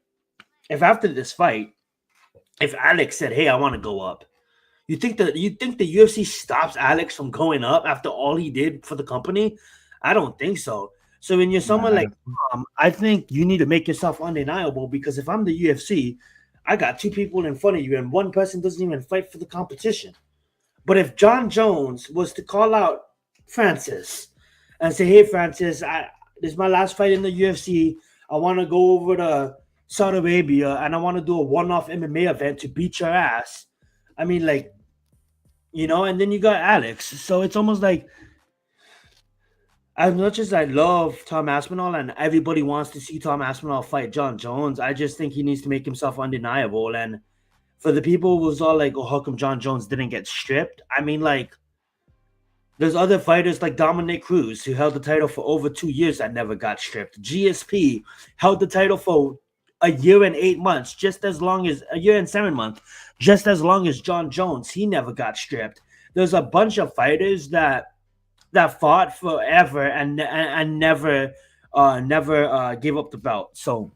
if after this fight, if Alex said, "Hey, I want to go up," you think the UFC stops Alex from going up after all he did for the company? I don't think so. So when you're someone like I think you need to make yourself undeniable, because if I'm the UFC, I got two people in front of you and one person doesn't even fight for the competition. But if John Jones was to call out Francis and say, "Hey, Francis, this is my last fight in the UFC. I want to go over to Saudi Arabia and I want to do a one-off MMA event to beat your ass." I mean, like, and then you got Alex. So it's almost like, as much as I love Tom Aspinall and everybody wants to see Tom Aspinall fight John Jones, I just think he needs to make himself undeniable. And For the people who was all like, oh, how come John Jones didn't get stripped? I mean, like, there's other fighters like Dominic Cruz who held the title for over 2 years that never got stripped. GSP held the title for a year and 8 months, just as long as a year and 7 months, just as long as John Jones. He never got stripped. There's a bunch of fighters that fought forever and never gave up the belt. So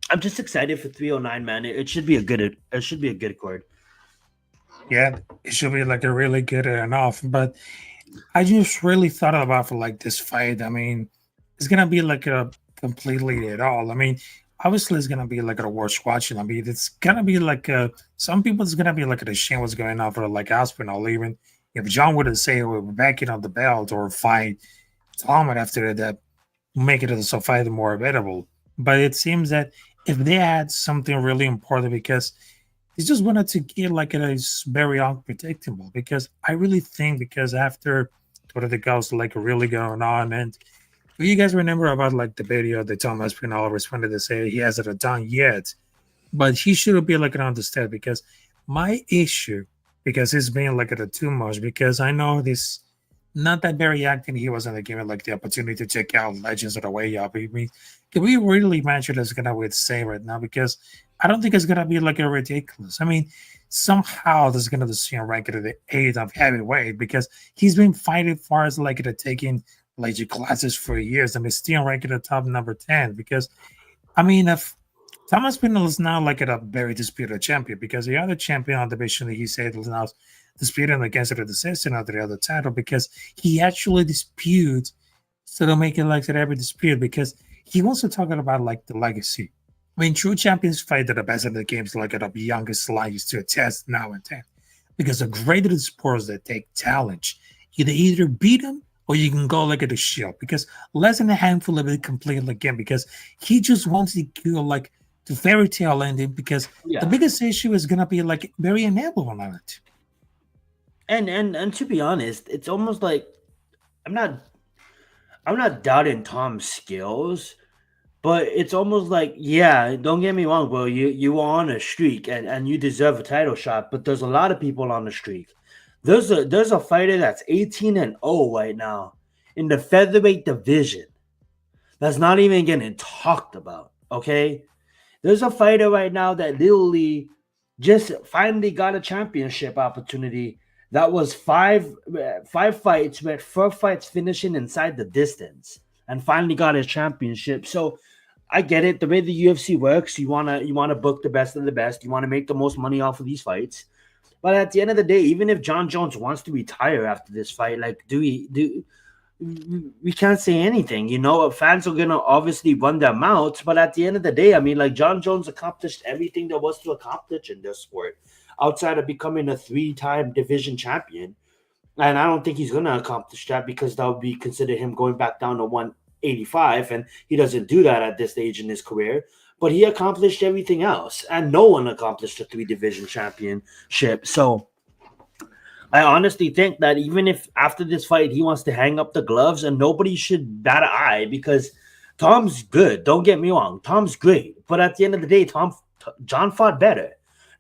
I'm just excited for 309, man. It should be a good card. Yeah, it should be like a really good enough. But I just really thought about for like this fight. I mean, it's gonna be like a completely at all. I mean, obviously it's gonna be like a worth watching. I mean, it's gonna be like some people it's gonna be like a shame what's going on for like Aspinall. Even if John would have said we're backing on the belt or fight Tom after that, make it so fight more available. But it seems that if they had something really important because it's just wanted to get like it's very unpredictable because I really think because after what the goes like really going on and do you guys remember about like the video that Tom Espinal responded to say he hasn't done yet, but he should be like understand because my issue because it's been like too much because I know this not that very acting he wasn't given like the opportunity to check out Legends of the Way Up. I mean, can we really mention that's gonna with say right now because I don't think it's gonna be like a ridiculous. I mean, somehow there's gonna see him ranked at the 8th of heavyweight because he's been fighting far as like taking legit classes for years and is still ranked at the top number 10 because I mean if Thomas Pinel is now like a very disputed champion because the other champion on the division that he said is now disputing against the decision of the other title because he actually disputes so they'll make it like that every dispute because he wants to talk about like the legacy. I mean, true champions fight at the best of the games like at the youngest lions to a test now and then. Because the greater the sports that take talent, you either beat them or you can go like at the shield. Because less than a handful of it complete again. Because he just wants to kill like the fairy tale ending. Because the biggest issue is gonna be like very enable on it. And to be honest, it's almost like I'm not doubting Tom's skills. But it's almost like, yeah, don't get me wrong, bro. You were on a streak and you deserve a title shot, but there's a lot of people on the streak. There's a fighter that's 18-0 right now in the featherweight division. That's not even getting talked about. Okay. There's a fighter right now that literally just finally got a championship opportunity. That was five fights with 4 fights finishing inside the distance and finally got his championship. So I get it. The way the UFC works, you wanna book the best of the best. You want to make the most money off of these fights. But at the end of the day, even if John Jones wants to retire after this fight, like we can't say anything. You know, fans are gonna obviously run their mouths. But at the end of the day, I mean, like John Jones accomplished everything there was to accomplish in this sport, outside of becoming a 3-time division champion. And I don't think he's gonna accomplish that because that would be considered him going back down to 185, and he doesn't do that at this stage in his career. But he accomplished everything else, and no one accomplished a 3-division championship. So I honestly think that even if after this fight he wants to hang up the gloves, and nobody should bat an eye because Tom's good. Don't get me wrong, Tom's great. But at the end of the day, John fought better.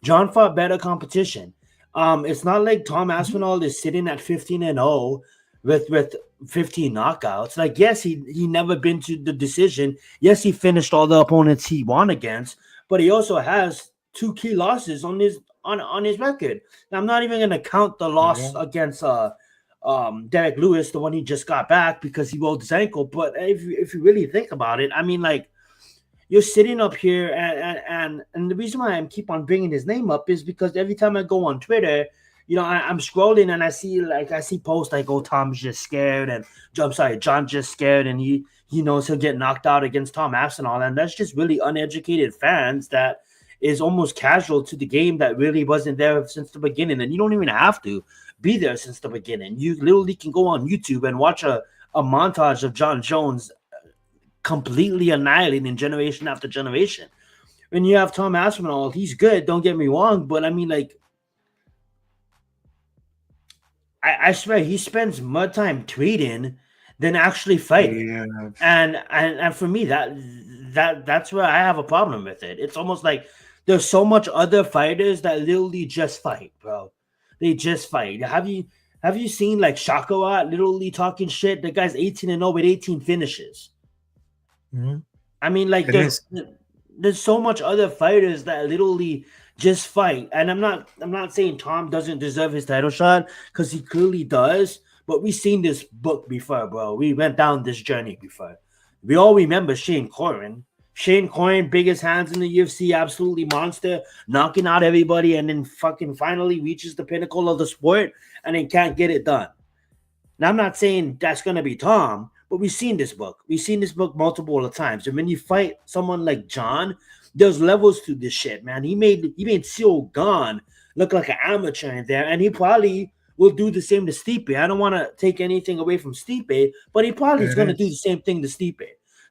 John fought better competition. It's not like Tom Aspinall is sitting at 15-0 with 15 knockouts. Like, yes, he never been to the decision. Yes, he finished all the opponents he won against, but he also has 2 key losses on his record. Now, I'm not even going to count the loss against Derek Lewis, the one he just got back because he rolled his ankle. But if you really think about it, I mean, like, you're sitting up here and the reason why I keep on bringing his name up is because every time I go on Twitter, you know, I'm scrolling and I see posts like, oh, Tom's just scared and John just scared and he knows he'll get knocked out against Tom Aspinall. And that's just really uneducated fans that is almost casual to the game that really wasn't there since the beginning. And you don't even have to be there since the beginning. You literally can go on YouTube and watch a montage of John Jones completely annihilating generation after generation. When you have Tom Aspinall, he's good, don't get me wrong, but I mean, like, I swear he spends more time tweeting than actually fighting. And for me, that's where I have a problem with it. It's almost like There's so much other fighters that literally just fight, bro. They just fight. Have you seen like Shakarat literally talking shit? The guy's 18-0 with 18 finishes. Mhm. I mean, like there's so much other fighters that literally just fight. And I'm not saying Tom doesn't deserve his title shot, because he clearly does. But we've seen this book before, bro. We went down this journey before. We all remember Shane Corrin. Shane Corrin, biggest hands in the UFC, absolutely monster, knocking out everybody, and then fucking finally reaches the pinnacle of the sport and then can't get it done. Now, I'm not saying that's going to be Tom, but we've seen this book. We've seen this book multiple times. And when you fight someone like John, there's levels to this shit, man. He made Cyril Gahn look like an amateur in there, and he probably will do the same to Stipe. I don't want to take anything away from Stipe, but he probably is going to do the same thing to Stipe.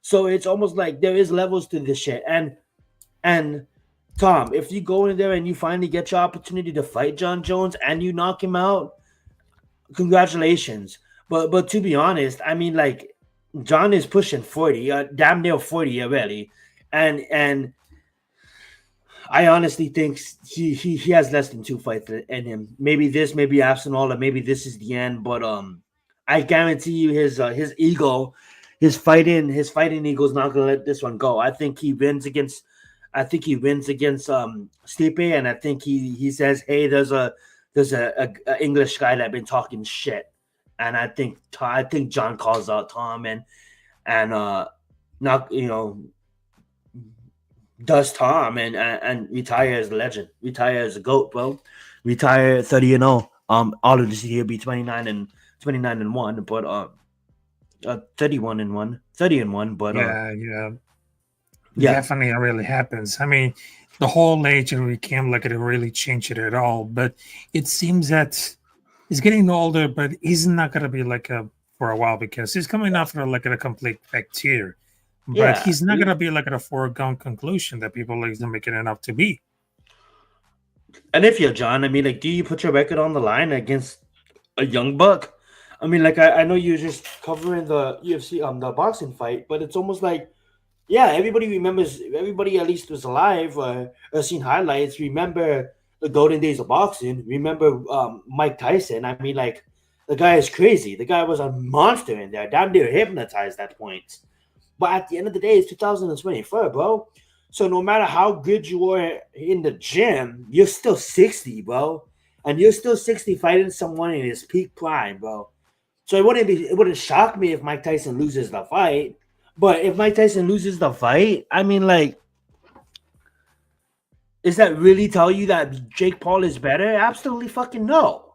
So it's almost like there is levels to this shit. And Tom, if you go in there and you finally get your opportunity to fight John Jones and you knock him out, congratulations. But to be honest, I mean, like, John is pushing 40, damn near 40 already, and I honestly think he has less than 2 fights in him. Maybe this, maybe Arsenal, or maybe this is the end. But I guarantee you, his ego, his fighting ego is not gonna let this one go. I think he wins against Stipe, and I think he says, hey, there's a English guy that been talking shit, and I think John calls out Tom and not, you know, does Tom and retire as a legend, retire as a GOAT, bro. Retire 30-0. All of this year be 29-1, but 31-1, 30-1, but yeah. Definitely, it really happens. I mean, the whole age of we can't look at it really change it at all. But it seems that he's getting older, but he's not gonna be like for a while, because he's coming off of like a complete tier. But he's not gonna be like at a foregone conclusion that people like to make it enough to be. And if you're John, I mean, like, do you put your record on the line against a young buck? I mean, like, I know you're just covering the UFC, the boxing fight, but it's almost like, yeah, everybody remembers, everybody at least was alive or seen highlights, remember the golden days of boxing, remember Mike Tyson. I mean, like, the guy is crazy. The guy was a monster in there, damn near hypnotized at points. But at the end of the day, it's 2024, bro. So no matter how good you are in the gym, you're still 60, bro. And you're still 60 fighting someone in his peak prime, bro. So it wouldn't shock me if Mike Tyson loses the fight. But if Mike Tyson loses the fight, I mean, like, does that really tell you that Jake Paul is better? Absolutely fucking no.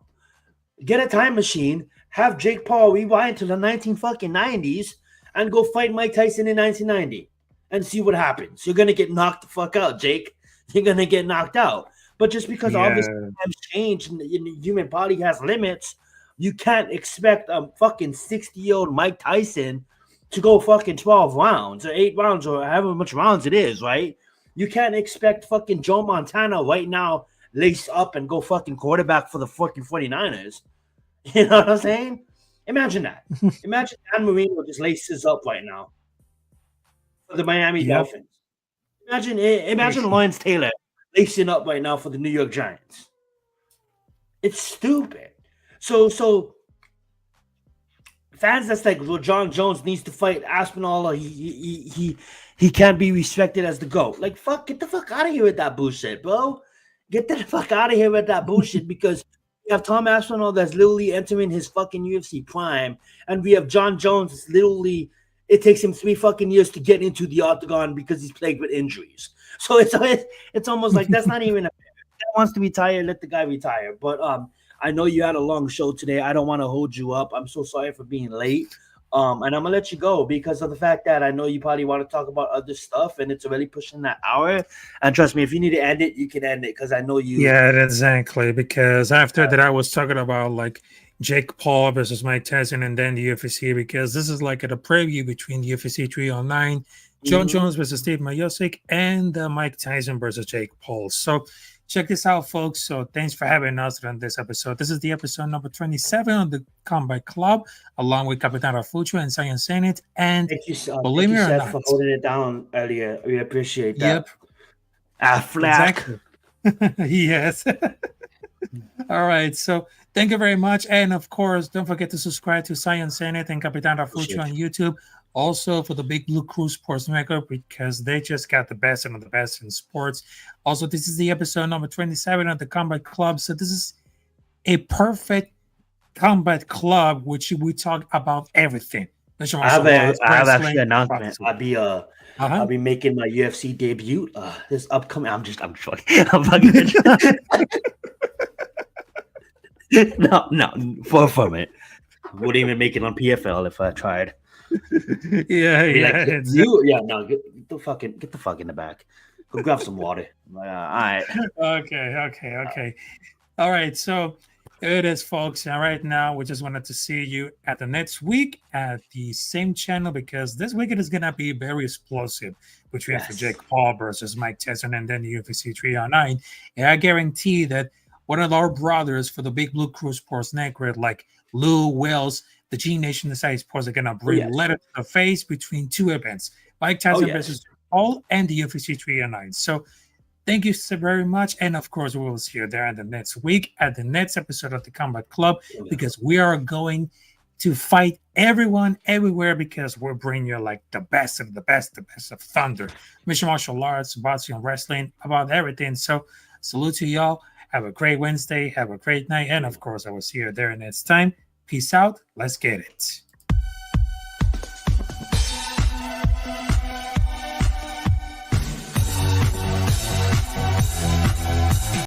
Get a time machine, have Jake Paul rewind to the 1990s and go fight Mike Tyson in 1990 and see what happens. You're gonna get knocked the fuck out, Jake. You're gonna get knocked out. But just because obviously times change and the human body has limits, you can't expect a fucking 60-year-old Mike Tyson to go fucking 12 rounds or 8 rounds or however much rounds it is, right? You can't expect fucking Joe Montana right now lace up and go fucking quarterback for the fucking 49ers. You know what I'm saying? Imagine that. Imagine Dan Marino just laces up right now for the Miami Dolphins. Imagine Lawrence Taylor lacing up right now for the New York Giants. It's stupid. So fans that's like, well, John Jones needs to fight Aspinall, or he can't be respected as the GOAT. Like, get the fuck out of here with that bullshit, bro. Get the fuck out of here with that bullshit, because we have Tom Aspinall that's literally entering his fucking UFC prime, and we have John Jones that's literally, it takes him 3 fucking years to get into the octagon because he's plagued with injuries. So it's almost like that's not even a guy wants to retire, let the guy retire. But I know you had a long show today. I don't want to hold you up. I'm so sorry for being late. And I'm gonna let you go because of the fact that I know you probably want to talk about other stuff, and it's already pushing that hour. And trust me, if you need to end it, you can end it, because I know you. Yeah, exactly. Because after that, I was talking about like Jake Paul versus Mike Tyson, and then the UFC, because this is like a preview between the UFC 309, John Jones versus Steve Miocic, and Mike Tyson versus Jake Paul. So check this out, folks. So thanks for having us on this episode. This is the episode number 27 on the Combat Club, along with Capitán Rafucho and Zenith. And thank you, believe me or not, for holding it down earlier. We appreciate that. Yep. Affleck. Exactly. Yes. All right. So thank you very much. And of course, don't forget to subscribe to Science Zenith and Capitán Rafucho on YouTube. Also for the Big Blue Crew Sports Network, because they just got the best and the best in sports. Also, this is the episode number 27 of the Combat Club. So this is a perfect Combat Club, which we talk about everything. I have actually an announcement. I'll be making my UFC debut this upcoming. I'm joking. I'm fucking no, for a minute. Wouldn't even make it on PFL if I tried. Yeah. Get the fuck in the back. Go grab some water. All right. Okay. All right. So it is, folks. And right now, we just wanted to see you at the next week at the same channel, because this weekend is gonna be very explosive between for Jake Paul versus Mike Tyson and then the UFC 309. And I guarantee that one of our brothers for the Big Blue Crew Sports Network, like Lou Wells, the G Nation Inside Sports, are gonna bring letter to the face between two events: Mike Tyson versus Paul and the UFC 309. So thank you so very much. And of course, we will see you there in the next week at the next episode of the Combat Club, because we are going to fight everyone everywhere, because we're bringing you like the best of the best of thunder, mixed martial arts, boxing, wrestling, about everything. So salute to y'all. Have a great Wednesday. Have a great night. And of course, I will see you there next time. Peace out. Let's get it.